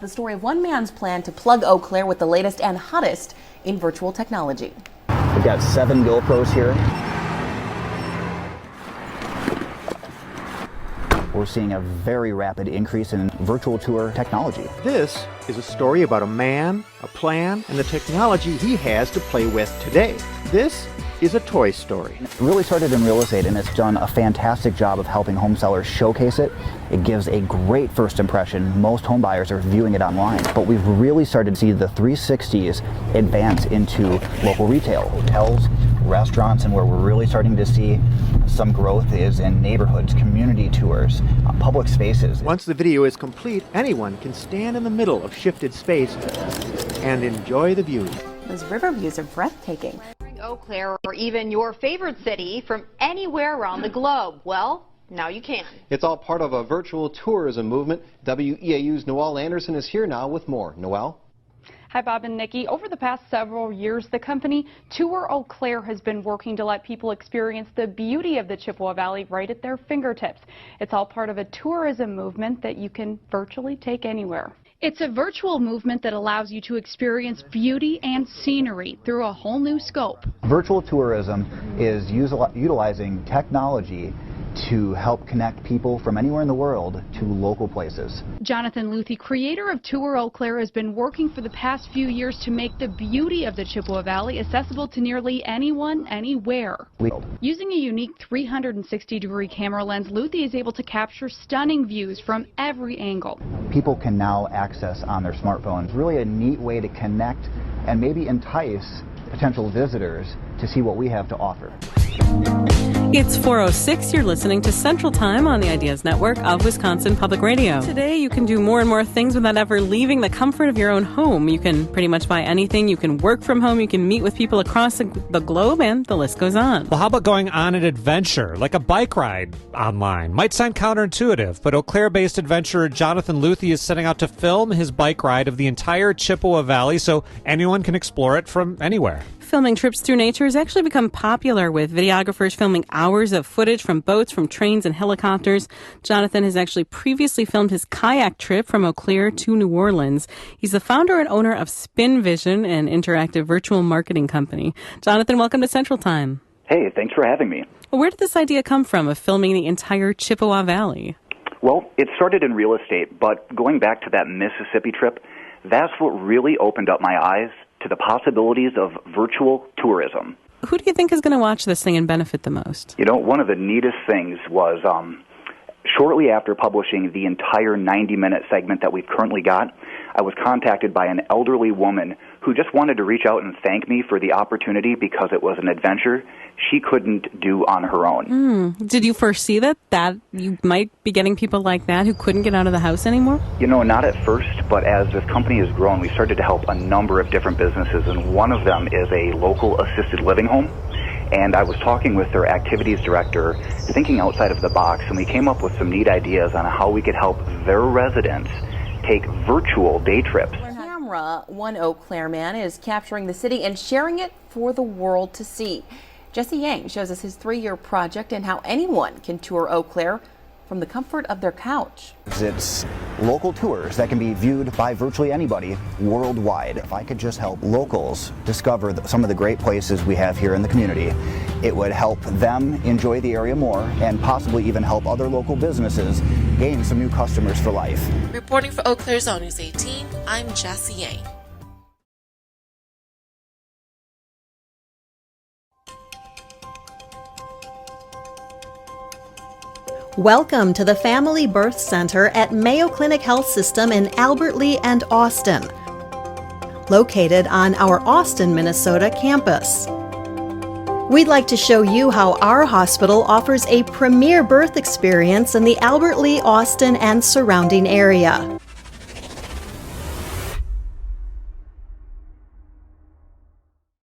the story of one man's plan to plug Eau Claire with the latest and hottest in virtual technology. We've got 7 GoPros here. We're seeing a very rapid increase in virtual tour technology. This is a story about a man, a plan, and the technology he has to play with today. This is a toy story. It really started in real estate, and it's done a fantastic job of helping home sellers showcase it. It gives a great first impression. Most home buyers are viewing it online, but we've really started to see the 360s advance into local retail, hotels, restaurants, and where we're really starting to see some growth is in neighborhoods, community tours, public spaces. Once the video is complete, anyone can stand in the middle of shifted space and enjoy the view. Those river views are breathtaking. Eau Claire or even your favorite city from anywhere around the globe. Well, now you can. It's all part of a virtual tourism movement. WEAU's Noelle Anderson is here now with more. Noelle? Hi, Bob and Nikki. Over the past several years, the company Tour Eau Claire has been working to let people experience the beauty of the Chippewa Valley right at their fingertips. It's all part of a tourism movement that you can virtually take anywhere. It's a virtual movement that allows you to experience beauty and scenery through a whole new scope. Virtual tourism is utilizing technology to help connect people from anywhere in the world to local places. Jonathan Luthi, creator of Tour Eau Claire, has been working for the past few years to make the beauty of the Chippewa Valley accessible to nearly anyone, anywhere. Using a unique 360-degree camera lens, Luthi is able to capture stunning views from every angle. People can now access on their smartphones. Really a neat way to connect and maybe entice potential visitors to see what we have to offer. It's 4:06. You're listening to Central Time on the Ideas Network of Wisconsin Public Radio. Today, you can do more and more things without ever leaving the comfort of your own home. You can pretty much buy anything. You can work from home. You can meet with people across the globe, and the list goes on. Well, how about going on an adventure, like a bike ride online? Might sound counterintuitive, but Eau Claire-based adventurer Jonathan Luthi is setting out to film his bike ride of the entire Chippewa Valley so anyone can explore it from anywhere. Filming trips through nature has actually become popular, with videographers filming hours of footage from boats, from trains, and helicopters. Jonathan has actually previously filmed his kayak trip from Eau Claire to New Orleans. He's the founder and owner of SpinVision, an interactive virtual marketing company. Jonathan, welcome to Central Time. Hey, thanks for having me. Well, where did this idea come from of filming the entire Chippewa Valley? Well, it started in real estate, but going back to that Mississippi trip, that's what really opened up my eyes to the possibilities of virtual tourism. Who do you think is going to watch this thing and benefit the most? You know, one of the neatest things was shortly after publishing the entire 90-minute segment that we've currently got, I was contacted by an elderly woman who just wanted to reach out and thank me for the opportunity because it was an adventure she couldn't do on her own. Did you foresee that you might be getting people like that who couldn't get out of the house anymore? You know, not at first, but as this company has grown, we started to help a number of different businesses, and one of them is a local assisted living home. And I was talking with their activities director, thinking outside of the box, and we came up with some neat ideas on how we could help their residents take virtual day trips. One Eau Claire man is capturing the city and sharing it for the world to see. Jesse Yang shows us his 3-year project and how anyone can tour Eau Claire from the comfort of their couch. It's local tours that can be viewed by virtually anybody worldwide. If I could just help locals discover some of the great places we have here in the community, it would help them enjoy the area more and possibly even help other local businesses gain some new customers for life. Reporting for Eau Claire Zone News 18, I'm Jesse Yang. Welcome to the Family Birth Center at Mayo Clinic Health System in Albert Lea and Austin, located on our Austin, Minnesota campus. We'd like to show you how our hospital offers a premier birth experience in the Albert Lea, Austin, and surrounding area.